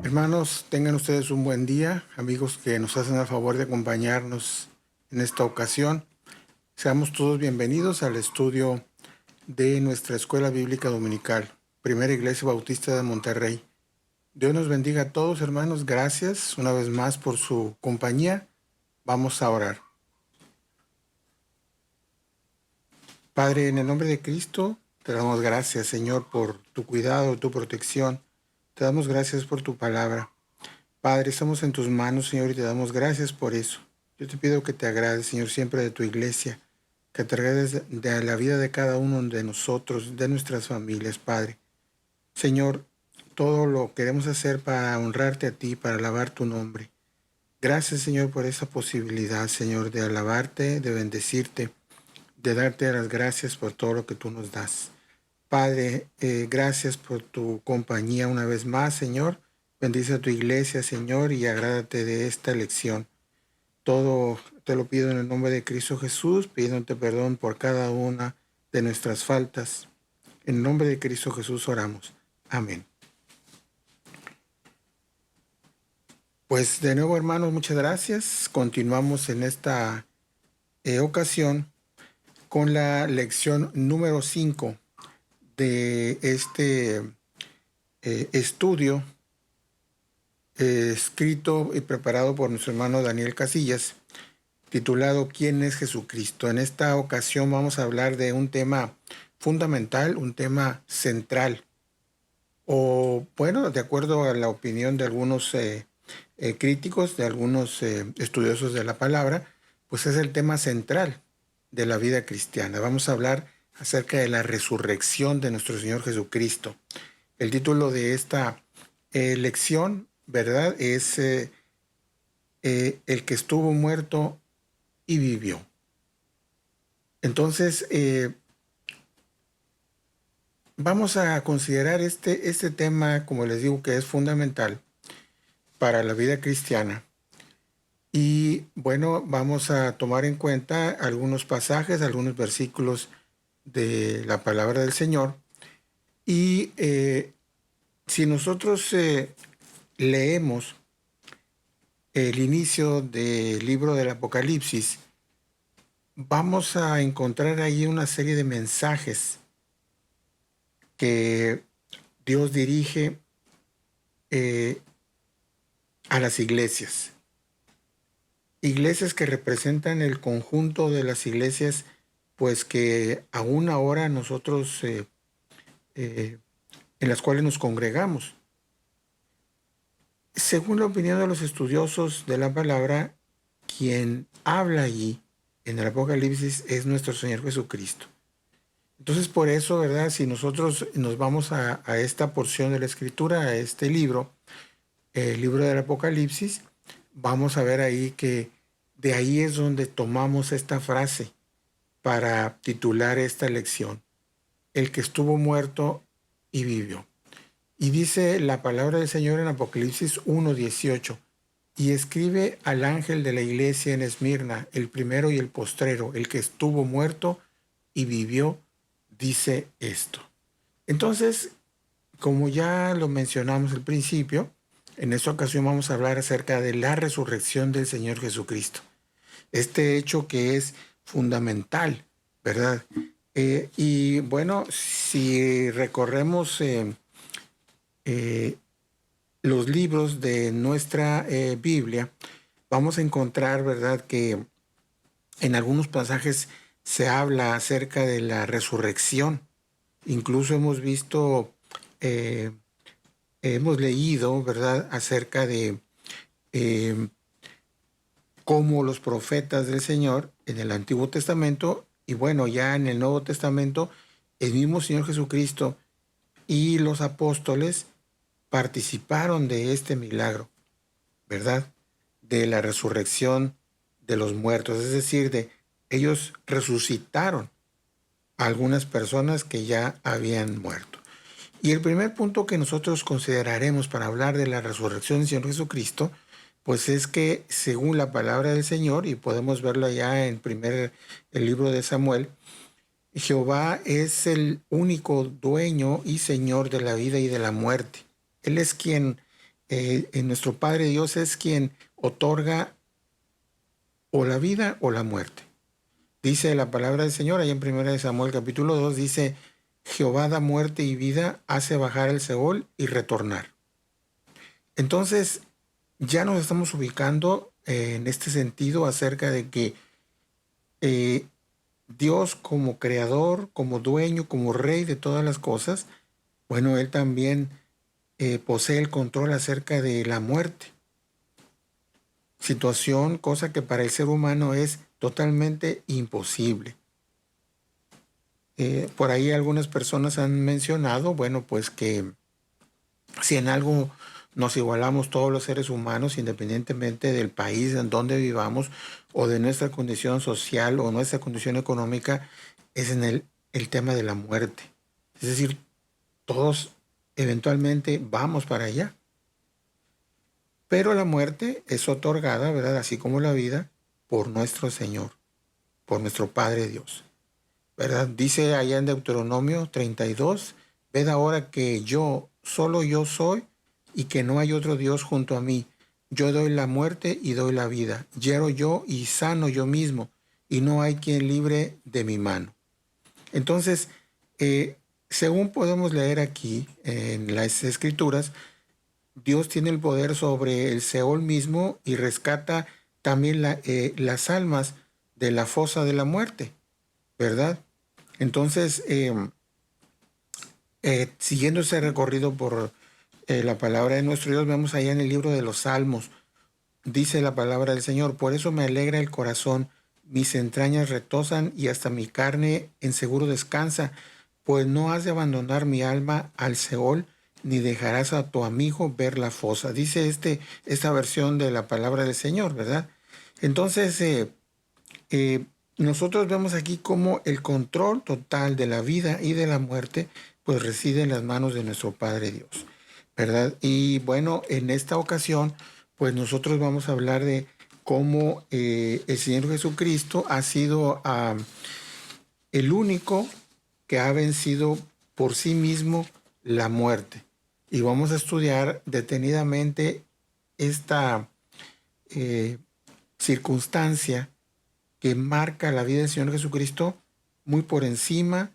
Hermanos, tengan ustedes un buen día, amigos que nos hacen el favor de acompañarnos en esta ocasión. Seamos todos bienvenidos al estudio de nuestra Escuela Bíblica Dominical, Primera Iglesia Bautista de Monterrey. Dios nos bendiga a todos, hermanos. Gracias una vez más por su compañía. Vamos a orar. Padre, en el nombre de Cristo, te damos gracias, Señor, por tu cuidado, tu protección. Te damos gracias por tu palabra. Padre, estamos en tus manos, Señor, y te damos gracias por eso. Yo te pido que te agrades, Señor, siempre de tu iglesia, que te agrades de la vida de cada uno de nosotros, de nuestras familias, Padre. Señor, todo lo queremos hacer para honrarte a ti, para alabar tu nombre. Gracias, Señor, por esa posibilidad, Señor, de alabarte, de bendecirte, de darte las gracias por todo lo que tú nos das. Padre, gracias por tu compañía una vez más, Señor. Bendice a tu iglesia, Señor, y agrádate de esta lección. Todo te lo pido en el nombre de Cristo Jesús, pidiéndote perdón por cada una de nuestras faltas. En el nombre de Cristo Jesús oramos. Amén. Pues de nuevo, hermanos, muchas gracias. Continuamos en esta ocasión con la lección número 5 de este estudio escrito y preparado por nuestro hermano Daniel Casillas, titulado ¿Quién es Jesucristo? En esta ocasión vamos a hablar de un tema fundamental, un tema central, o bueno, de acuerdo a la opinión de algunos críticos, de algunos estudiosos de la palabra, pues es el tema central de la vida cristiana. Vamos a hablar acerca de la resurrección de nuestro Señor Jesucristo. El título de esta lección, ¿verdad?, es el que estuvo muerto y vivió. Entonces, vamos a considerar este tema, como les digo, que es fundamental para la vida cristiana. Y bueno, vamos a tomar en cuenta algunos pasajes, algunos versículos de la palabra del Señor. Y si nosotros leemos el inicio del libro del Apocalipsis, vamos a encontrar ahí una serie de mensajes que Dios dirige a las iglesias. Iglesias que representan el conjunto de las iglesias, pues que aún ahora nosotros en las cuales nos congregamos. Según la opinión de los estudiosos de la palabra, quien habla allí en el Apocalipsis es nuestro Señor Jesucristo. Entonces, por eso, ¿verdad? Si nosotros nos vamos a esta porción de la Escritura, a este libro, el libro del Apocalipsis, vamos a ver ahí que de ahí es donde tomamos esta frase para titular esta lección. El que estuvo muerto y vivió. Y dice la palabra del Señor en Apocalipsis 1:18. Y escribe al ángel de la iglesia en Esmirna, el primero y el postrero, el que estuvo muerto y vivió, dice esto. Entonces, como ya lo mencionamos al principio, en esta ocasión vamos a hablar acerca de la resurrección del Señor Jesucristo. Este hecho que es fundamental, ¿verdad? Y bueno, si recorremos los libros de nuestra Biblia, vamos a encontrar, ¿verdad?, que en algunos pasajes se habla acerca de la resurrección. Incluso hemos visto, hemos leído, ¿verdad?, acerca de cómo los profetas del Señor en el Antiguo Testamento y bueno, ya en el Nuevo Testamento, el mismo Señor Jesucristo y los apóstoles participaron de este milagro, ¿verdad? De la resurrección de los muertos, es decir, de ellos resucitaron a algunas personas que ya habían muerto. Y el primer punto que nosotros consideraremos para hablar de la resurrección del Señor Jesucristo, pues es que según la palabra del Señor, y podemos verlo ya en el libro de Samuel, Jehová es el único dueño y Señor de la vida y de la muerte. Él es quien en nuestro Padre Dios es quien otorga o la vida o la muerte. Dice la palabra del Señor, ahí en 1 Samuel capítulo 2, dice, Jehová da muerte y vida, hace bajar el Seol y retornar. Entonces, ya nos estamos ubicando en este sentido acerca de que Dios como creador, como dueño, como rey de todas las cosas, bueno, Él también posee el control acerca de la muerte. Situación, cosa que para el ser humano es totalmente imposible. Por ahí algunas personas han mencionado, bueno, pues que si en algo nos igualamos todos los seres humanos, independientemente del país en donde vivamos o de nuestra condición social o nuestra condición económica, es en el tema de la muerte. Es decir, todos eventualmente vamos para allá. Pero la muerte es otorgada, ¿verdad? Así como la vida, por nuestro Señor, por nuestro Padre Dios, ¿verdad? Dice allá en Deuteronomio 32, ved ahora que yo, solo yo soy, y que no hay otro Dios junto a mí. Yo doy la muerte y doy la vida. Hiero yo y sano yo mismo, y no hay quien libre de mi mano. Entonces, según podemos leer aquí en las Escrituras, Dios tiene el poder sobre el Seol mismo y rescata también las almas de la fosa de la muerte, ¿verdad? Entonces, siguiendo ese recorrido por la palabra de nuestro Dios, vemos allá en el libro de los Salmos, dice la palabra del Señor, por eso me alegra el corazón, mis entrañas retosan y hasta mi carne en seguro descansa, pues no has de abandonar mi alma al Seol, ni dejarás a tu amigo ver la fosa. Dice esta versión de la palabra del Señor, ¿verdad? Entonces, nosotros vemos aquí cómo el control total de la vida y de la muerte, pues reside en las manos de nuestro Padre Dios, ¿verdad? Y bueno, en esta ocasión, pues nosotros vamos a hablar de cómo el Señor Jesucristo ha sido el único que ha vencido por sí mismo la muerte. Y vamos a estudiar detenidamente esta circunstancia que marca la vida del Señor Jesucristo muy por encima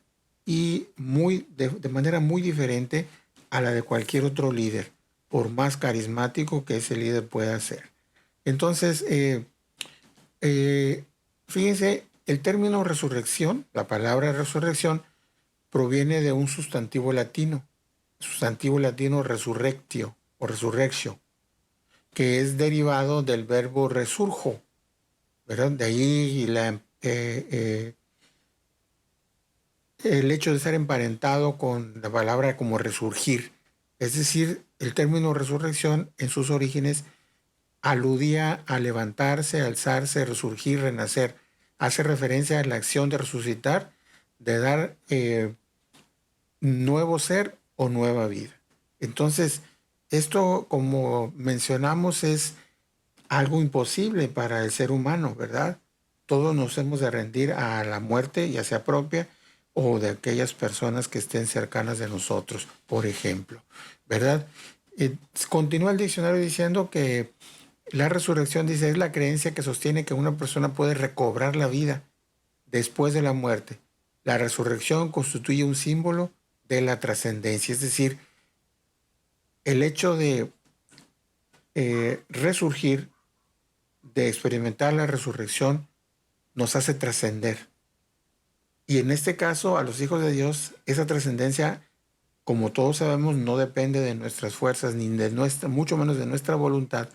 y de manera muy diferente a la de cualquier otro líder, por más carismático que ese líder pueda ser. Entonces, fíjense, el término resurrección, la palabra resurrección, proviene de un sustantivo latino resurrectio o resurrectio, que es derivado del verbo resurjo, ¿verdad? De ahí el hecho de estar emparentado con la palabra como resurgir. Es decir, el término resurrección en sus orígenes aludía a levantarse, alzarse, resurgir, renacer. Hace referencia a la acción de resucitar, de dar nuevo ser o nueva vida. Entonces, esto, como mencionamos, es algo imposible para el ser humano, ¿verdad? Todos nos hemos de rendir a la muerte, ya sea propia o de aquellas personas que estén cercanas de nosotros, por ejemplo, ¿verdad? Continúa el diccionario diciendo que la resurrección, dice, es la creencia que sostiene que una persona puede recobrar la vida después de la muerte. La resurrección constituye un símbolo de la trascendencia, es decir, el hecho de resurgir, de experimentar la resurrección, nos hace trascender. Y en este caso, a los hijos de Dios, esa trascendencia, como todos sabemos, no depende de nuestras fuerzas, ni de mucho menos de nuestra voluntad,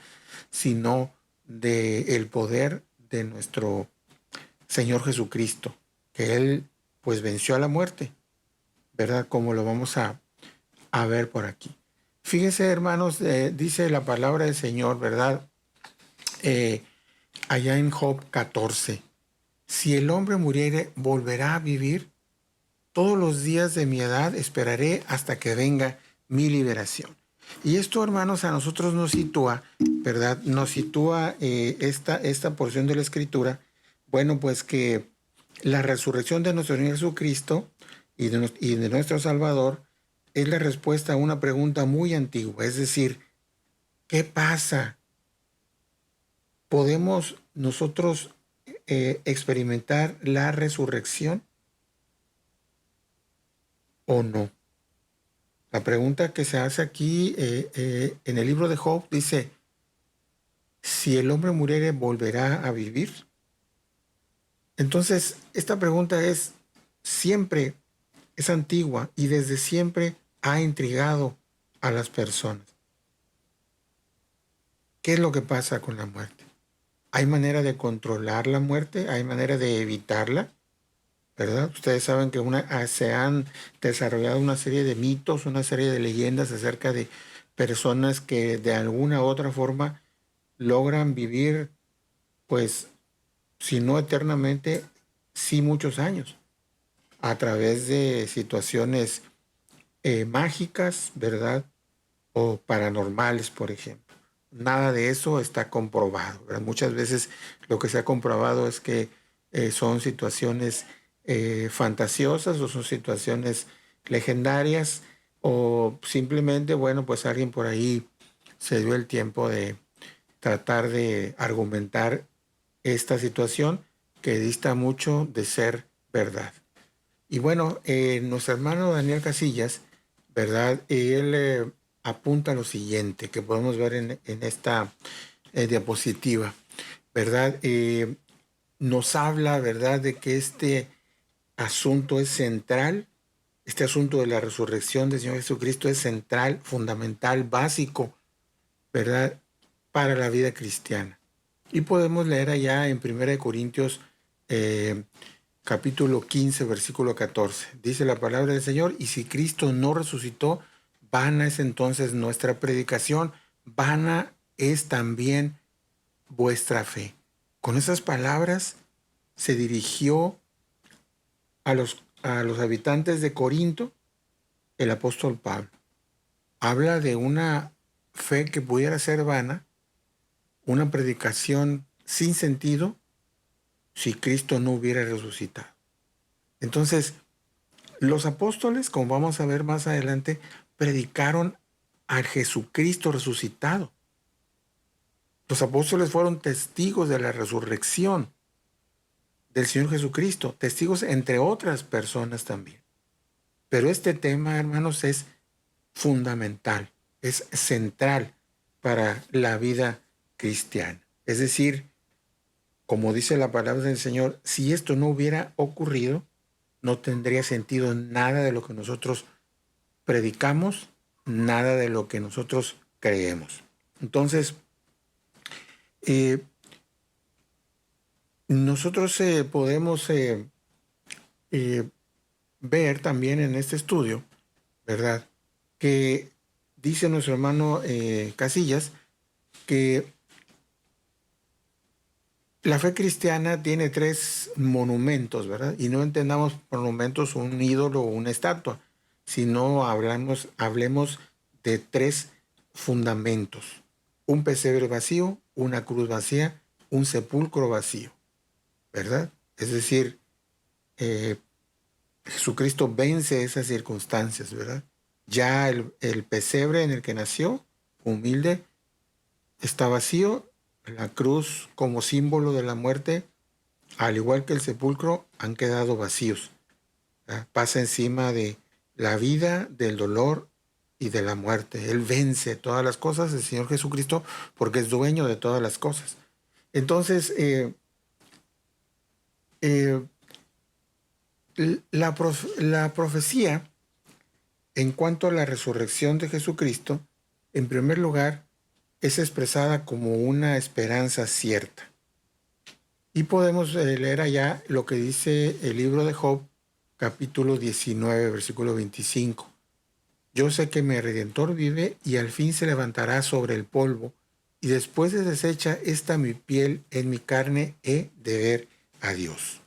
sino del poder de nuestro Señor Jesucristo, que Él pues venció a la muerte, ¿verdad? Como lo vamos a ver por aquí. Fíjense, hermanos, dice la palabra del Señor, ¿verdad? Allá en Job 14. Si el hombre muriere, volverá a vivir. Todos los días de mi edad esperaré hasta que venga mi liberación. Y esto, hermanos, a nosotros nos sitúa, ¿verdad? Nos sitúa esta porción de la Escritura. Bueno, pues que la resurrección de nuestro Señor Jesucristo y de nuestro Salvador es la respuesta a una pregunta muy antigua. Es decir, ¿Qué pasa? ¿Podemos nosotros experimentar la resurrección o no? La pregunta que se hace aquí en el libro de Job dice, si el hombre muriere, ¿volverá a vivir? Entonces, esta pregunta siempre es antigua y desde siempre ha intrigado a las personas. ¿Qué es lo que pasa con la muerte? ¿Hay manera de controlar la muerte? ¿Hay manera de evitarla? ¿Verdad? Ustedes saben que se han desarrollado una serie de mitos, una serie de leyendas acerca de personas que de alguna u otra forma logran vivir, pues, si no eternamente, sí muchos años, a través de situaciones mágicas, ¿verdad? O paranormales, por ejemplo. Nada de eso está comprobado, ¿verdad? Muchas veces lo que se ha comprobado es que son situaciones fantasiosas o son situaciones legendarias o simplemente, bueno, pues alguien por ahí se dio el tiempo de tratar de argumentar esta situación que dista mucho de ser verdad. Y bueno, nuestro hermano Daniel Casillas, ¿verdad? Él apunta lo siguiente que podemos ver en esta diapositiva, ¿verdad? Nos habla, ¿verdad?, de que este asunto es central, este asunto de la resurrección del Señor Jesucristo es central, fundamental, básico, ¿verdad?, para la vida cristiana. Y podemos leer allá en 1 Corintios capítulo 15, versículo 14. Dice la palabra del Señor, y si Cristo no resucitó, vana es entonces nuestra predicación, vana es también vuestra fe. Con esas palabras se dirigió a los habitantes de Corinto el apóstol Pablo. Habla de una fe que pudiera ser vana, una predicación sin sentido, si Cristo no hubiera resucitado. Entonces, los apóstoles, como vamos a ver más adelante, predicaron al Jesucristo resucitado. Los apóstoles fueron testigos de la resurrección del Señor Jesucristo, testigos entre otras personas también. Pero este tema, hermanos, es fundamental, es central para la vida cristiana. Es decir, como dice la palabra del Señor, si esto no hubiera ocurrido, no tendría sentido nada de lo que nosotros predicamos, nada de lo que nosotros creemos. Entonces, nosotros podemos ver también en este estudio, ¿verdad?, que dice nuestro hermano Casillas que la fe cristiana tiene 3 monumentos, ¿verdad? Y no entendamos por monumentos un ídolo o una estatua, sino hablemos de 3 fundamentos. Un pesebre vacío, una cruz vacía, un sepulcro vacío, ¿verdad? Es decir, Jesucristo vence esas circunstancias, ¿verdad? Ya el pesebre en el que nació, humilde, está vacío. La cruz como símbolo de la muerte, al igual que el sepulcro, han quedado vacíos. ¿Verdad? Pasa encima de la vida, del dolor y de la muerte. Él vence todas las cosas, el Señor Jesucristo, porque es dueño de todas las cosas. Entonces, la profecía en cuanto a la resurrección de Jesucristo, en primer lugar, es expresada como una esperanza cierta. Y podemos leer allá lo que dice el libro de Job, capítulo 19, versículo 25. Yo sé que mi Redentor vive y al fin se levantará sobre el polvo, y después de deshecha esta mi piel, en mi carne he de ver a Dios.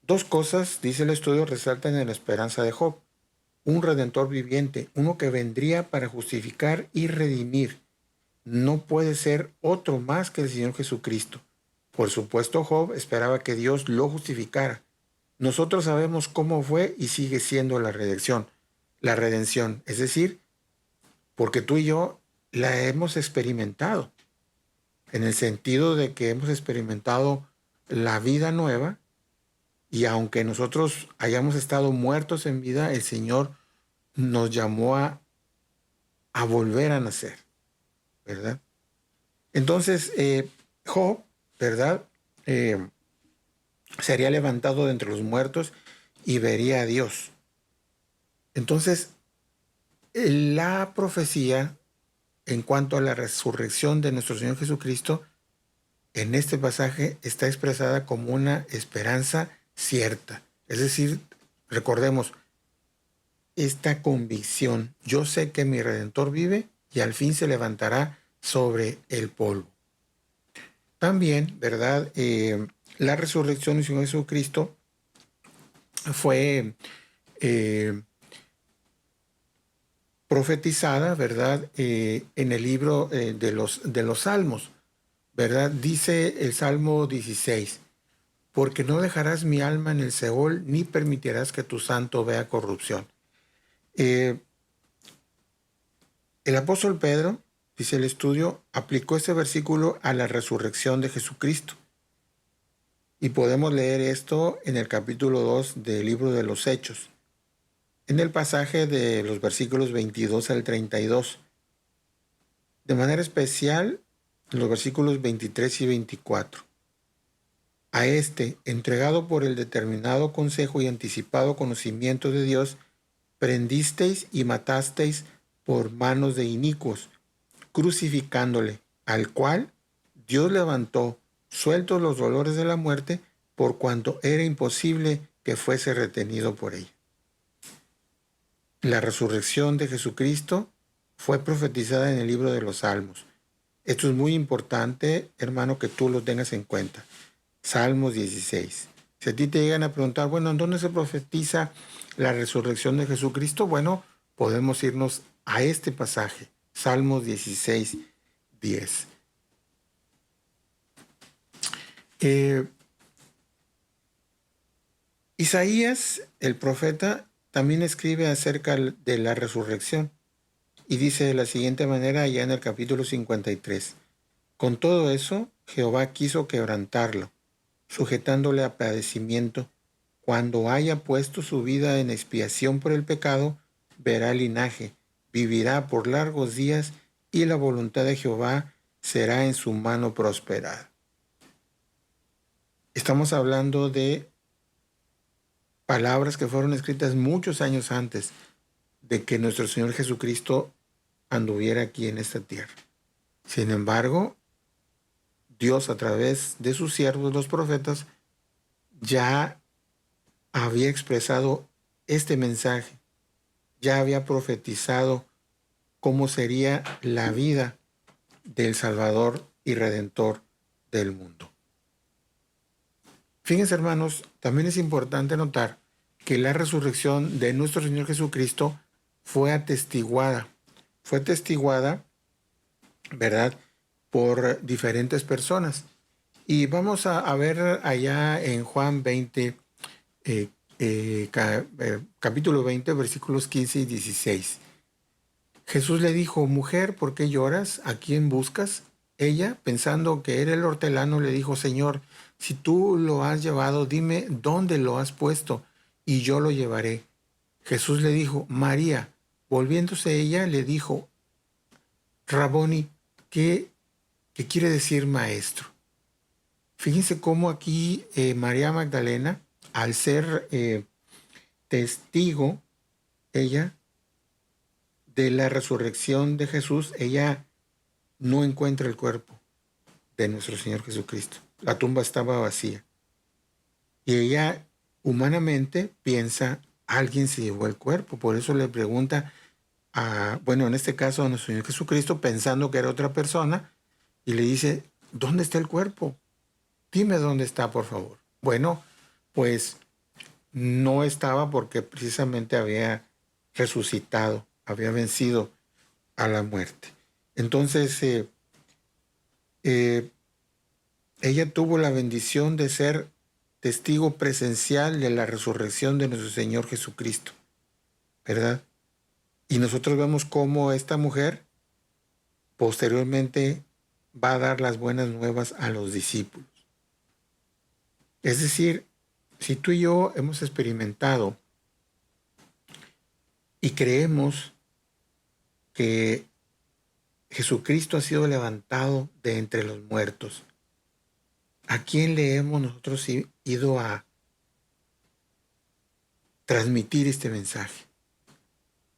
2 cosas, dice el estudio, resaltan en la esperanza de Job. Un Redentor viviente, uno que vendría para justificar y redimir. No puede ser otro más que el Señor Jesucristo. Por supuesto, Job esperaba que Dios lo justificara. Nosotros sabemos cómo fue y sigue siendo la redención. La redención, es decir, porque tú y yo la hemos experimentado, en el sentido de que hemos experimentado la vida nueva y aunque nosotros hayamos estado muertos en vida, el Señor nos llamó a volver a nacer, ¿verdad? Entonces, Job, ¿verdad? Sería levantado de entre los muertos y vería a Dios. Entonces, la profecía en cuanto a la resurrección de nuestro Señor Jesucristo, en este pasaje está expresada como una esperanza cierta. Es decir, recordemos, esta convicción, yo sé que mi Redentor vive y al fin se levantará sobre el polvo. También, ¿verdad? La resurrección del Señor Jesucristo fue profetizada, ¿verdad? En el libro de los Salmos, ¿verdad? Dice el Salmo 16, porque no dejarás mi alma en el Seol, ni permitirás que tu santo vea corrupción. El apóstol Pedro, dice el estudio, aplicó este versículo a la resurrección de Jesucristo. Y podemos leer esto en el capítulo 2 del libro de los Hechos, en el pasaje de los versículos 22 al 32. De manera especial, los versículos 23 y 24. A este, entregado por el determinado consejo y anticipado conocimiento de Dios, prendisteis y matasteis por manos de inicuos, crucificándole, al cual Dios levantó, sueltos los dolores de la muerte, por cuanto era imposible que fuese retenido por ella. La resurrección de Jesucristo fue profetizada en el libro de los Salmos. Esto es muy importante, hermano, que tú lo tengas en cuenta. Salmos 16. Si a ti te llegan a preguntar, bueno, ¿en dónde se profetiza la resurrección de Jesucristo? Bueno, podemos irnos a este pasaje, Salmos 16, 10. Isaías, el profeta, también escribe acerca de la resurrección y dice de la siguiente manera allá en el capítulo 53. Con todo eso, Jehová quiso quebrantarlo, sujetándole a padecimiento. Cuando haya puesto su vida en expiación por el pecado, verá linaje, vivirá por largos días y la voluntad de Jehová será en su mano prosperada. Estamos hablando de palabras que fueron escritas muchos años antes de que nuestro Señor Jesucristo anduviera aquí en esta tierra. Sin embargo, Dios a través de sus siervos, los profetas, ya había expresado este mensaje, ya había profetizado cómo sería la vida del Salvador y Redentor del mundo. Fíjense, hermanos, también es importante notar que la resurrección de nuestro Señor Jesucristo fue atestiguada, ¿verdad?, por diferentes personas. Y vamos a ver allá en Juan 20, capítulo 20, versículos 15 y 16. Jesús le dijo, mujer, ¿por qué lloras? ¿A quién buscas? Ella, pensando que era el hortelano, le dijo, Señor, si tú lo has llevado, dime dónde lo has puesto, y yo lo llevaré. Jesús le dijo, María. Volviéndose ella, le dijo, Raboni, ¿qué quiere decir maestro? Fíjense cómo aquí María Magdalena, al ser testigo, ella, de la resurrección de Jesús, ella no encuentra el cuerpo de nuestro Señor Jesucristo. La tumba estaba vacía. Y ella humanamente piensa, alguien se llevó el cuerpo. Por eso le pregunta en este caso a nuestro Señor Jesucristo, pensando que era otra persona, y le dice, ¿dónde está el cuerpo? Dime dónde está, por favor. Bueno, pues no estaba porque precisamente había resucitado, había vencido a la muerte. Entonces, ella tuvo la bendición de ser testigo presencial de la resurrección de nuestro Señor Jesucristo, ¿verdad? Y nosotros vemos cómo esta mujer posteriormente va a dar las buenas nuevas a los discípulos. Es decir, si tú y yo hemos experimentado y creemos que Jesucristo ha sido levantado de entre los muertos, ¿a quién le hemos nosotros ido a transmitir este mensaje?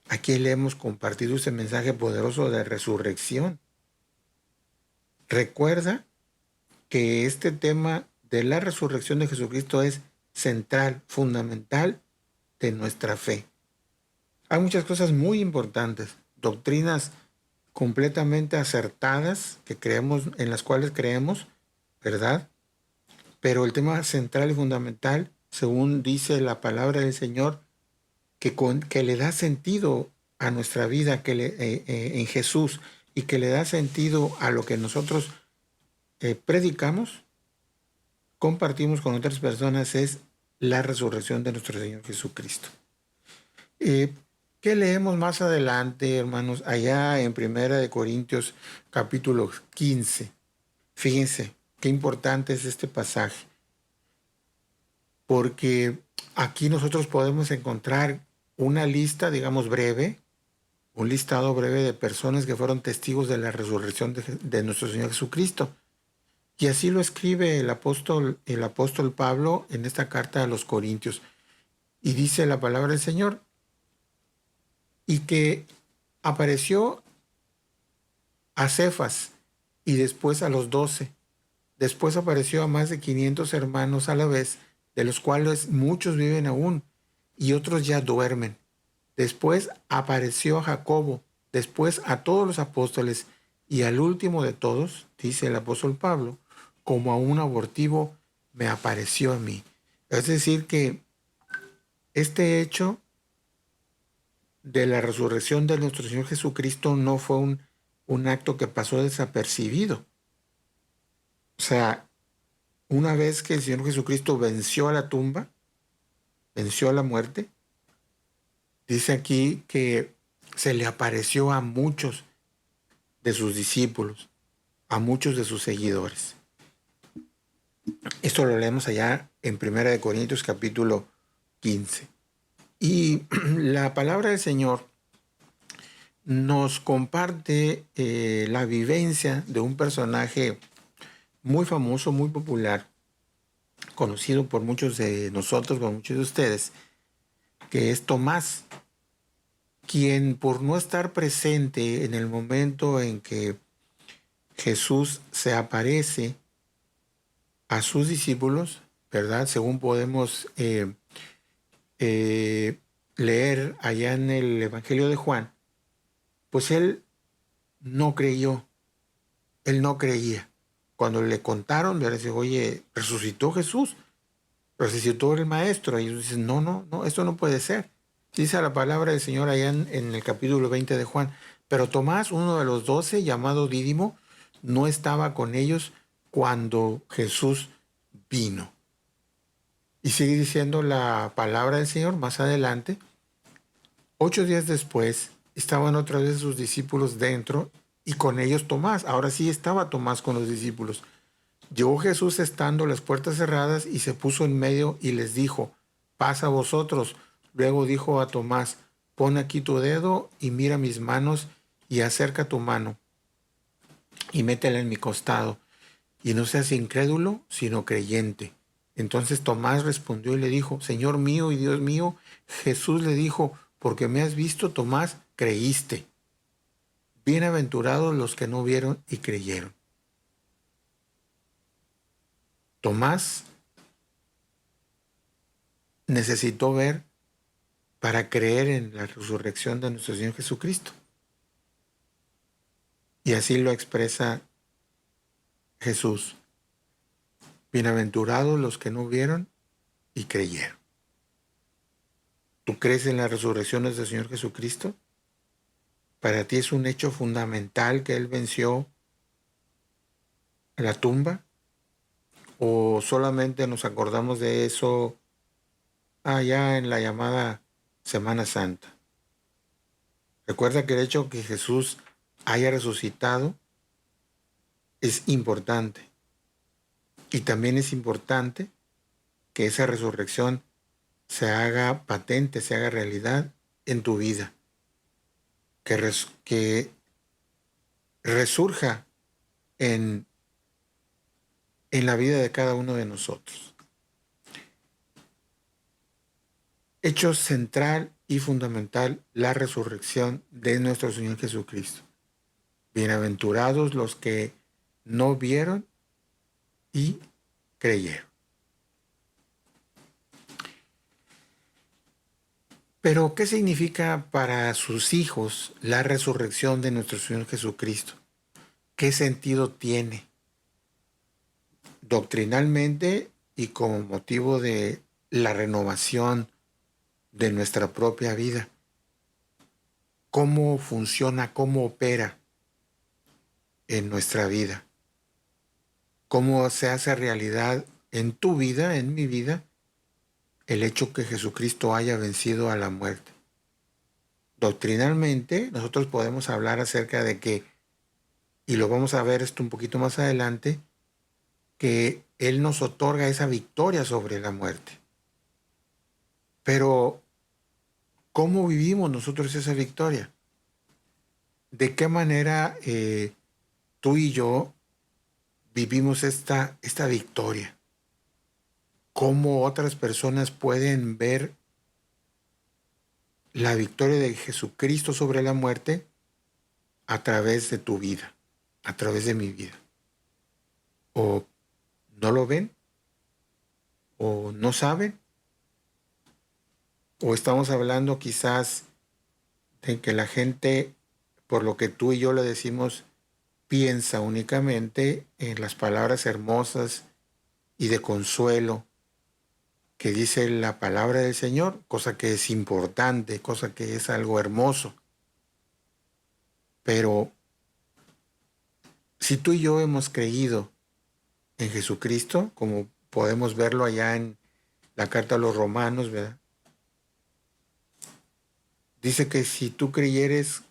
¿A quién le hemos compartido este mensaje poderoso de resurrección? Recuerda que este tema de la resurrección de Jesucristo es central, fundamental de nuestra fe. Hay muchas cosas muy importantes, doctrinas completamente acertadas que creemos, en las cuales creemos, ¿verdad? Pero el tema central y fundamental, según dice la palabra del Señor, que le da sentido a nuestra vida en Jesús y que le da sentido a lo que nosotros predicamos, compartimos con otras personas, es la resurrección de nuestro Señor Jesucristo. ¿Qué leemos más adelante, hermanos? Allá en 1 Corintios capítulo 15. Fíjense qué importante es este pasaje, porque aquí nosotros podemos encontrar una lista, digamos, breve, un listado breve de personas que fueron testigos de la resurrección de nuestro Señor Jesucristo. Y así lo escribe el apóstol Pablo en esta carta a los Corintios. Y dice la palabra del Señor, y que apareció a Cefas y después a los 12. Después apareció a más de 500 hermanos a la vez, de los cuales muchos viven aún y otros ya duermen. Después apareció a Jacobo, después a todos los apóstoles y al último de todos, dice el apóstol Pablo, como a un abortivo me apareció a mí. Es decir que este hecho de la resurrección de nuestro Señor Jesucristo no fue un acto que pasó desapercibido. O sea, una vez que el Señor Jesucristo venció a la tumba, venció a la muerte, dice aquí que se le apareció a muchos de sus discípulos, a muchos de sus seguidores. Esto lo leemos allá en 1 Corintios capítulo 15. Y la palabra del Señor nos comparte la vivencia de un personaje muy famoso, muy popular, conocido por muchos de nosotros, por muchos de ustedes, que es Tomás, quien por no estar presente en el momento en que Jesús se aparece a sus discípulos, ¿verdad? Según podemos leer allá en el Evangelio de Juan, pues él no creyó, él no creía. Cuando le contaron, le dice, oye, resucitó Jesús, resucitó el Maestro. Y ellos dicen, no, esto no puede ser. Dice la palabra del Señor allá en el capítulo 20 de Juan. Pero Tomás, uno de los 12, llamado Dídimo, no estaba con ellos cuando Jesús vino. Y sigue diciendo la palabra del Señor más adelante. 8 días después, estaban otra vez sus discípulos dentro y con ellos Tomás. Ahora sí estaba Tomás con los discípulos. Llegó Jesús estando las puertas cerradas y se puso en medio y les dijo, paz a vosotros. Luego dijo a Tomás, pon aquí tu dedo y mira mis manos y acerca tu mano y métela en mi costado. Y no seas incrédulo, sino creyente. Entonces Tomás respondió y le dijo, Señor mío y Dios mío. Jesús le dijo, porque me has visto, Tomás, creíste. Bienaventurados los que no vieron y creyeron. Tomás necesitó ver para creer en la resurrección de nuestro Señor Jesucristo. Y así lo expresa Jesús. Bienaventurados los que no vieron y creyeron. ¿Tú crees en la resurrección de nuestro Señor Jesucristo? ¿Para ti es un hecho fundamental que Él venció la tumba? ¿O solamente nos acordamos de eso allá en la llamada Semana Santa? Recuerda que el hecho que Jesús haya resucitado es importante. Y también es importante que esa resurrección se haga patente, se haga realidad en tu vida. Que resurja en la vida de cada uno de nosotros. Hecho central y fundamental, la resurrección de nuestro Señor Jesucristo. Bienaventurados los que no vieron y creyeron. Pero, ¿qué significa para sus hijos la resurrección de nuestro Señor Jesucristo? ¿Qué sentido tiene? Doctrinalmente y como motivo de la renovación de nuestra propia vida. ¿Cómo funciona, cómo opera en nuestra vida? ¿Cómo se hace realidad en tu vida, en mi vida, el hecho que Jesucristo haya vencido a la muerte? Doctrinalmente, nosotros podemos hablar acerca de que, y lo vamos a ver esto un poquito más adelante, que Él nos otorga esa victoria sobre la muerte. Pero, ¿cómo vivimos nosotros esa victoria? ¿De qué manera tú y yo vivimos esta victoria? ¿Cómo otras personas pueden ver la victoria de Jesucristo sobre la muerte a través de tu vida, a través de mi vida? ¿O no lo ven? ¿O no saben? ¿O estamos hablando quizás de que la gente, por lo que tú y yo le decimos, piensa únicamente en las palabras hermosas y de consuelo que dice la palabra del Señor, cosa que es importante, cosa que es algo hermoso? Pero si tú y yo hemos creído en Jesucristo, como podemos verlo allá en la carta a los Romanos, ¿verdad? Dice que si tú creyeres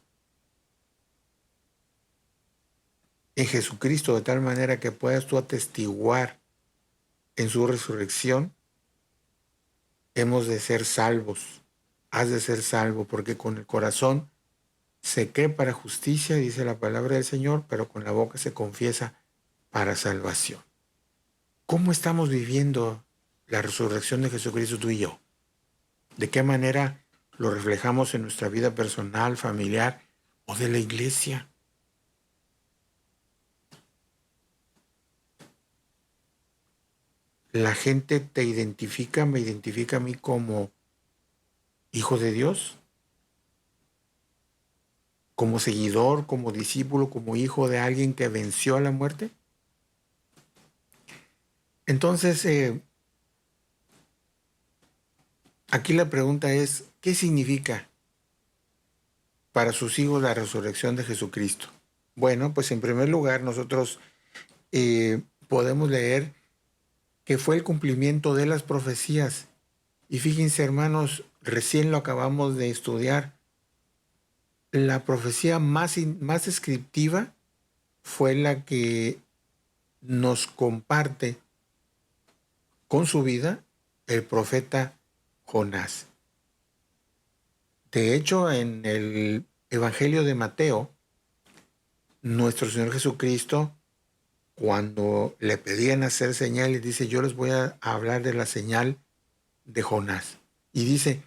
en Jesucristo de tal manera que puedas tú atestiguar en su resurrección, hemos de ser salvos. Has de ser salvo, porque con el corazón se cree para justicia, dice la palabra del Señor, pero con la boca se confiesa para salvación. ¿Cómo estamos viviendo la resurrección de Jesucristo tú y yo? ¿De qué manera lo reflejamos en nuestra vida personal, familiar o de la iglesia? ¿La gente te identifica, me identifica a mí como hijo de Dios? ¿Como seguidor, como discípulo, como hijo de alguien que venció a la muerte? Entonces, aquí la pregunta es, ¿qué significa para sus hijos la resurrección de Jesucristo? Bueno, pues en primer lugar nosotros podemos leer que fue el cumplimiento de las profecías. Y fíjense, hermanos, recién lo acabamos de estudiar. La profecía más descriptiva fue la que nos comparte con su vida el profeta Jonás. De hecho, en el Evangelio de Mateo, nuestro Señor Jesucristo, cuando le pedían hacer señales, dice, yo les voy a hablar de la señal de Jonás. Y dice,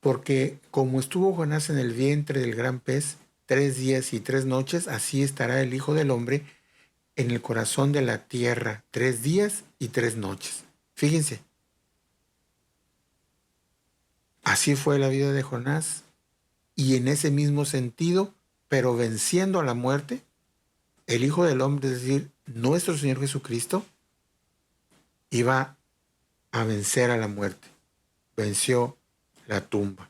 porque como estuvo Jonás en el vientre del gran pez 3 días y 3 noches, así estará el Hijo del Hombre en el corazón de la tierra 3 días y 3 noches. Fíjense, así fue la vida de Jonás, y en ese mismo sentido, pero venciendo a la muerte, el Hijo del Hombre, es decir, nuestro Señor Jesucristo, iba a vencer a la muerte. Venció la tumba.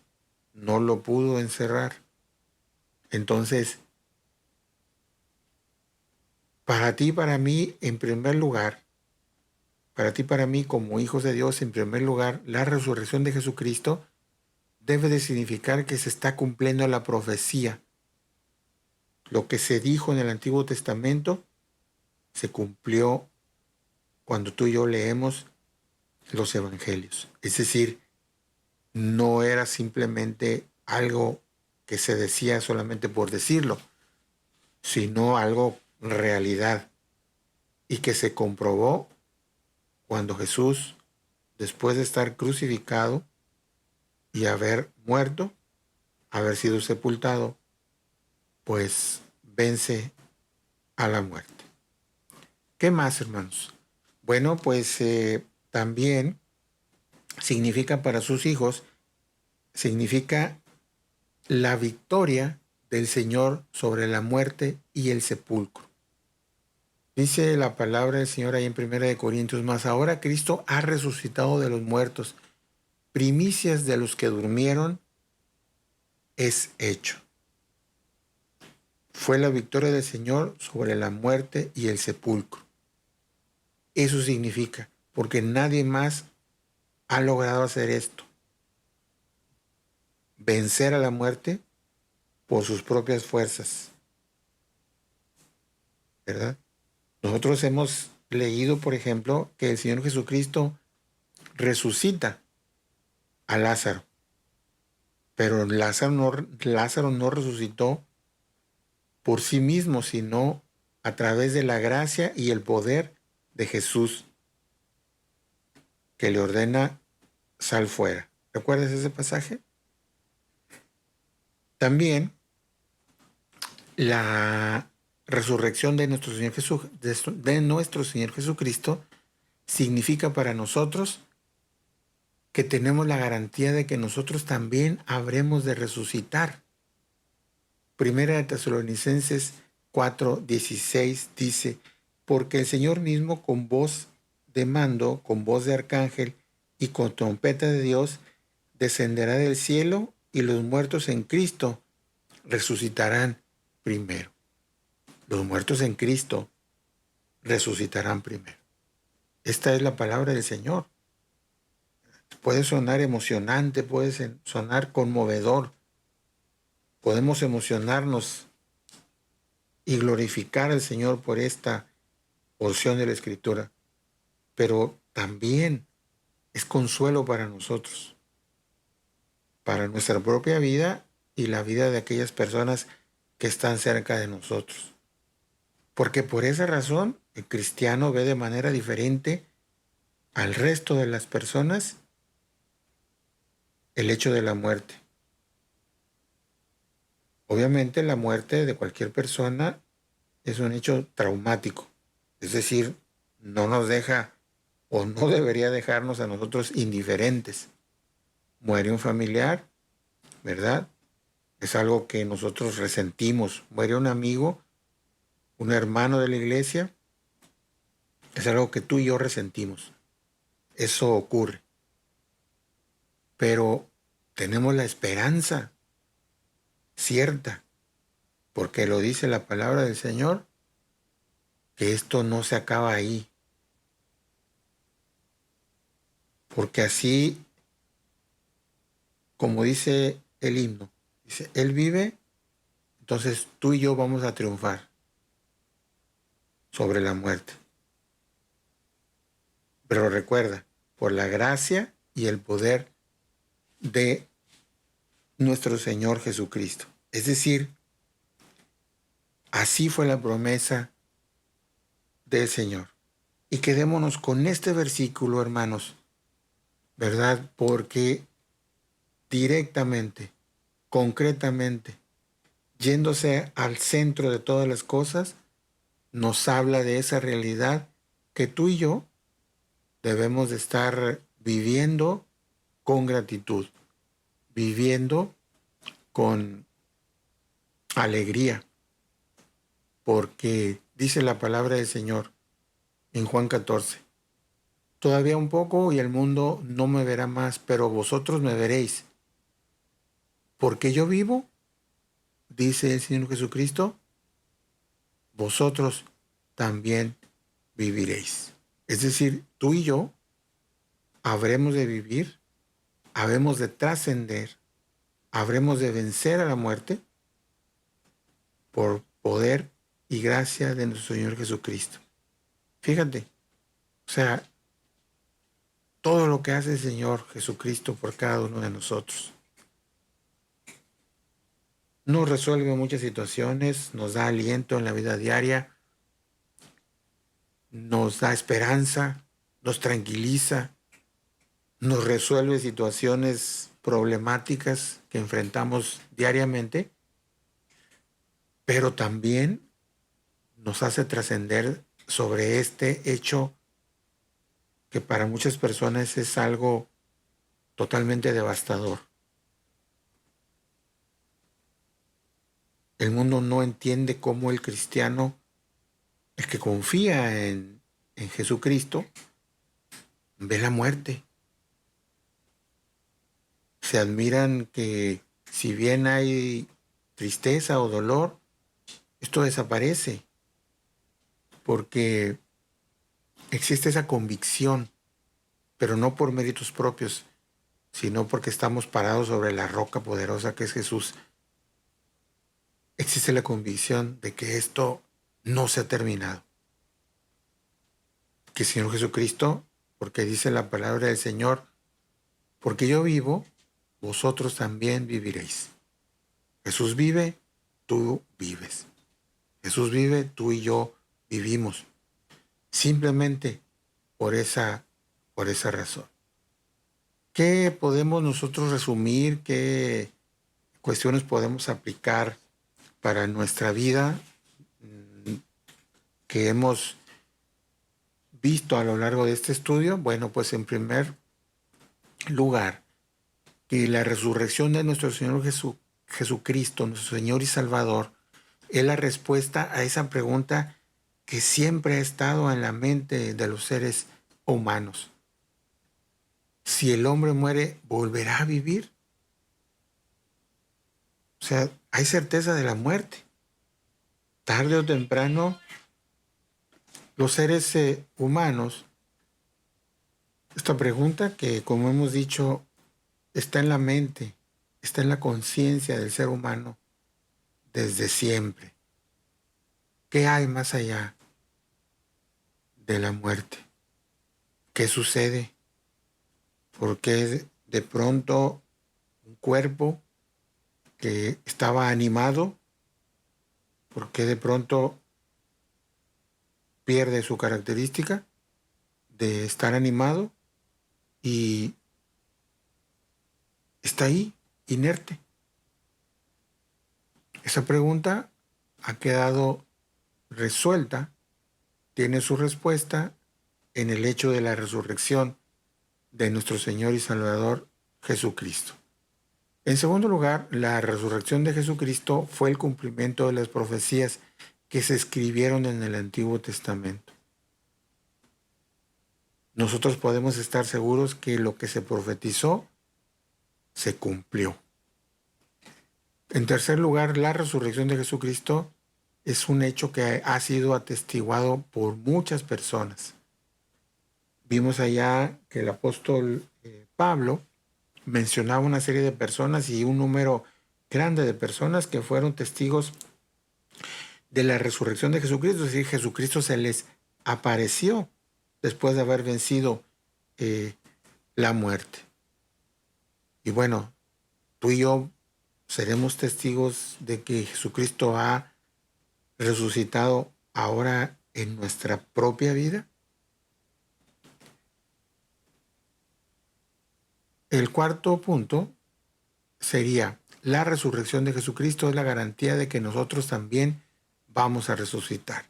No lo pudo encerrar. Entonces, para ti y para mí, en primer lugar, para ti y para mí como hijos de Dios, en primer lugar, la resurrección de Jesucristo debe de significar que se está cumpliendo la profecía Lo que se dijo en el Antiguo Testamento se cumplió cuando tú y yo leemos los evangelios. Es decir, no era simplemente algo que se decía solamente por decirlo, sino algo realidad y que se comprobó cuando Jesús, después de estar crucificado y haber muerto, haber sido sepultado, pues vence a la muerte. ¿Qué más, hermanos? Bueno, pues también significa para sus hijos, significa la victoria del Señor sobre la muerte y el sepulcro. Dice la palabra del Señor ahí en 1 Corintios, más ahora Cristo ha resucitado de los muertos, primicias de los que durmieron es hecho. Fue la victoria del Señor sobre la muerte y el sepulcro. Eso significa, porque nadie más ha logrado hacer esto. Vencer a la muerte por sus propias fuerzas, ¿verdad? Nosotros hemos leído, por ejemplo, que el Señor Jesucristo resucita a Lázaro, pero Lázaro no resucitó por sí mismo, sino a través de la gracia y el poder de Jesús, que le ordena sal fuera. ¿Recuerdas ese pasaje? También la resurrección de nuestro Señor Jesucristo significa para nosotros que tenemos la garantía de que nosotros también habremos de resucitar. Primera de Tesalonicenses 4:16 dice, porque el Señor mismo con voz de mando, con voz de arcángel y con trompeta de Dios, descenderá del cielo y los muertos en Cristo resucitarán primero. Los muertos en Cristo resucitarán primero. Esta es la palabra del Señor. Puede sonar emocionante, puede sonar conmovedor. Podemos emocionarnos y glorificar al Señor por esta porción de la Escritura, pero también es consuelo para nosotros, para nuestra propia vida y la vida de aquellas personas que están cerca de nosotros. Porque por esa razón el cristiano ve de manera diferente al resto de las personas el hecho de la muerte. Obviamente la muerte de cualquier persona es un hecho traumático, es decir, no nos deja o no debería dejarnos a nosotros indiferentes. Muere un familiar, ¿verdad? Es algo que nosotros resentimos. Muere un amigo, un hermano de la iglesia, es algo que tú y yo resentimos. Eso ocurre. Pero tenemos la esperanza cierta, porque lo dice la palabra del Señor, que esto no se acaba ahí. Porque así, como dice el himno, dice, Él vive, entonces tú y yo vamos a triunfar sobre la muerte. Pero recuerda, por la gracia y el poder de nuestro Señor Jesucristo. Es decir, así fue la promesa del Señor. Y quedémonos con este versículo, hermanos, ¿verdad? Porque directamente, concretamente, yéndose al centro de todas las cosas, nos habla de esa realidad que tú y yo debemos de estar viviendo con gratitud, viviendo con alegría, porque dice la palabra del Señor en Juan 14, todavía un poco y el mundo no me verá más, pero vosotros me veréis, porque yo vivo, dice el Señor Jesucristo, vosotros también viviréis. Es decir, tú y yo habremos de vivir, habremos de trascender, habremos de vencer a la muerte poder y gracia de nuestro Señor Jesucristo. Fíjate, o sea, todo lo que hace el Señor Jesucristo por cada uno de nosotros. Nos resuelve muchas situaciones, nos da aliento en la vida diaria, nos da esperanza, nos tranquiliza, nos resuelve situaciones problemáticas que enfrentamos diariamente, pero también nos hace trascender sobre este hecho que para muchas personas es algo totalmente devastador. El mundo no entiende cómo el cristiano, el que confía en Jesucristo, ve la muerte. Se admiran que si bien hay tristeza o dolor, esto desaparece porque existe esa convicción, pero no por méritos propios, sino porque estamos parados sobre la roca poderosa que es Jesús. Existe la convicción de que esto no se ha terminado. Que el Señor Jesucristo, porque dice la palabra del Señor, porque yo vivo, vosotros también viviréis. Jesús vive, tú vives. Jesús vive, tú y yo vivimos. Simplemente por esa razón. ¿Qué podemos nosotros resumir? ¿Qué cuestiones podemos aplicar para nuestra vida que hemos visto a lo largo de este estudio? Bueno, pues en primer lugar, que la resurrección de nuestro Señor Jesucristo, nuestro Señor y Salvador, es la respuesta a esa pregunta que siempre ha estado en la mente de los seres humanos. Si el hombre muere, ¿volverá a vivir? O sea, hay certeza de la muerte. Tarde o temprano, los seres humanos, esta pregunta que, como hemos dicho, está en la mente, está en la conciencia del ser humano desde siempre. ¿Qué hay más allá de la muerte? ¿Qué sucede? ¿Por qué de pronto un cuerpo que estaba animado, por qué de pronto pierde su característica de estar animado y está ahí, inerte? Esa pregunta ha quedado resuelta, tiene su respuesta en el hecho de la resurrección de nuestro Señor y Salvador Jesucristo. En segundo lugar, la resurrección de Jesucristo fue el cumplimiento de las profecías que se escribieron en el Antiguo Testamento. Nosotros podemos estar seguros que lo que se profetizó se cumplió. En tercer lugar, la resurrección de Jesucristo es un hecho que ha sido atestiguado por muchas personas. Vimos allá que el apóstol Pablo mencionaba una serie de personas y un número grande de personas que fueron testigos de la resurrección de Jesucristo. Es decir, Jesucristo se les apareció después de haber vencido la muerte. Y bueno, tú y yo seremos testigos de que Jesucristo ha resucitado ahora en nuestra propia vida. El cuarto punto sería: la resurrección de Jesucristo es la garantía de que nosotros también vamos a resucitar.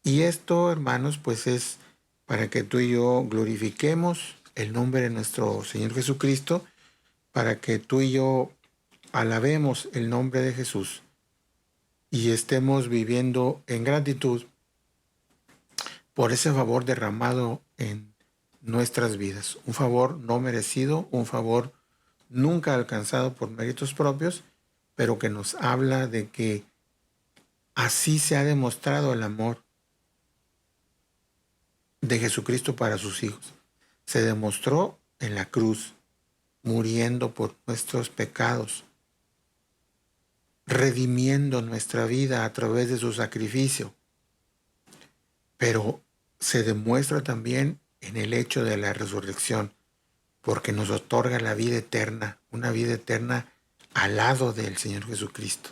Y esto, hermanos, pues es para que tú y yo glorifiquemos el nombre de nuestro Señor Jesucristo, para que tú y yo alabemos el nombre de Jesús y estemos viviendo en gratitud por ese favor derramado en nuestras vidas. Un favor no merecido, un favor nunca alcanzado por méritos propios, pero que nos habla de que así se ha demostrado el amor de Jesucristo para sus hijos. Se demostró en la cruz, muriendo por nuestros pecados. redimiendo nuestra vida a través de su sacrificio, pero se demuestra también en el hecho de la resurrección, porque nos otorga la vida eterna, una vida eterna al lado del Señor Jesucristo.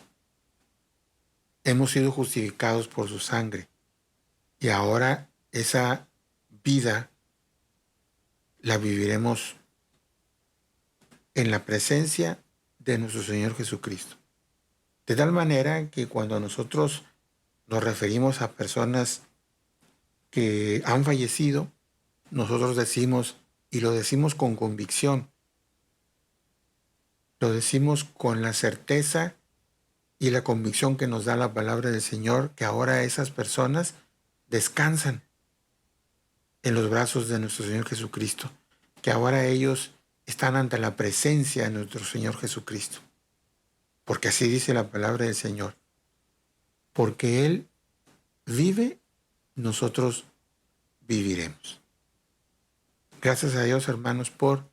Hemos sido justificados por su sangre y ahora esa vida la viviremos en la presencia de nuestro Señor Jesucristo. De tal manera que cuando nosotros nos referimos a personas que han fallecido, nosotros decimos, y lo decimos con convicción, lo decimos con la certeza y la convicción que nos da la palabra del Señor, que ahora esas personas descansan en los brazos de nuestro Señor Jesucristo, que ahora ellos están ante la presencia de nuestro Señor Jesucristo. Porque así dice la palabra del Señor. Porque Él vive, nosotros viviremos. Gracias a Dios, hermanos, por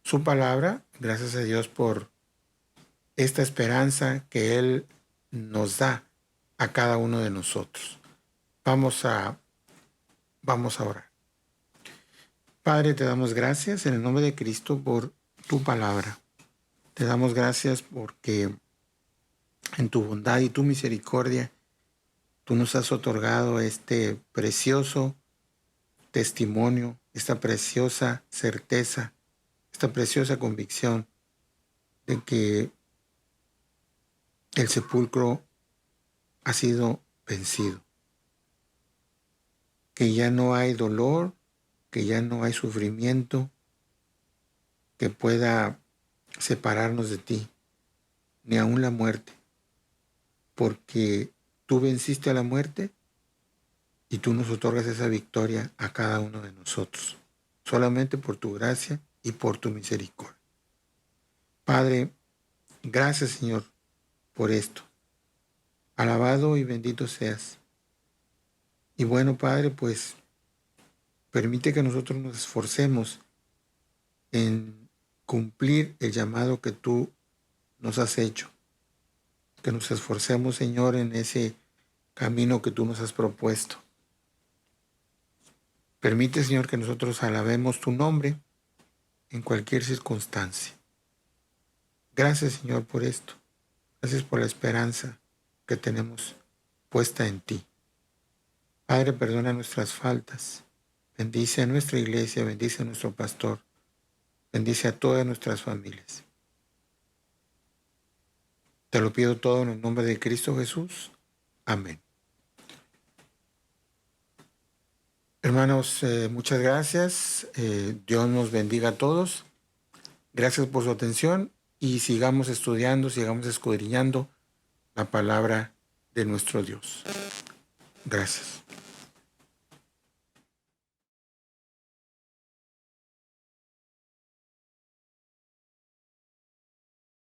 su palabra. Gracias a Dios por esta esperanza que Él nos da a cada uno de nosotros. Vamos a orar. Padre, te damos gracias en el nombre de Cristo por tu palabra. Te damos gracias porque en tu bondad y tu misericordia tú nos has otorgado este precioso testimonio, esta preciosa certeza, esta preciosa convicción de que el sepulcro ha sido vencido, que ya no hay dolor, que ya no hay sufrimiento que pueda separarnos de ti, ni aun la muerte, porque tú venciste a la muerte y tú nos otorgas esa victoria a cada uno de nosotros, solamente por tu gracia y por tu misericordia. Padre, gracias, Señor, por esto. Alabado y bendito seas. Y bueno, Padre, pues permite que nosotros nos esforcemos en cumplir el llamado que tú nos has hecho. Que nos esforcemos, Señor, en ese camino que tú nos has propuesto. Permite, Señor, que nosotros alabemos tu nombre en cualquier circunstancia. Gracias, Señor, por esto. Gracias por la esperanza que tenemos puesta en ti. Padre, perdona nuestras faltas. Bendice a nuestra iglesia, bendice a nuestro pastor. Bendice a todas nuestras familias. Te lo pido todo en el nombre de Cristo Jesús. Amén. Hermanos, muchas gracias. Dios nos bendiga a todos. Gracias por su atención y sigamos estudiando, sigamos escudriñando la palabra de nuestro Dios. Gracias.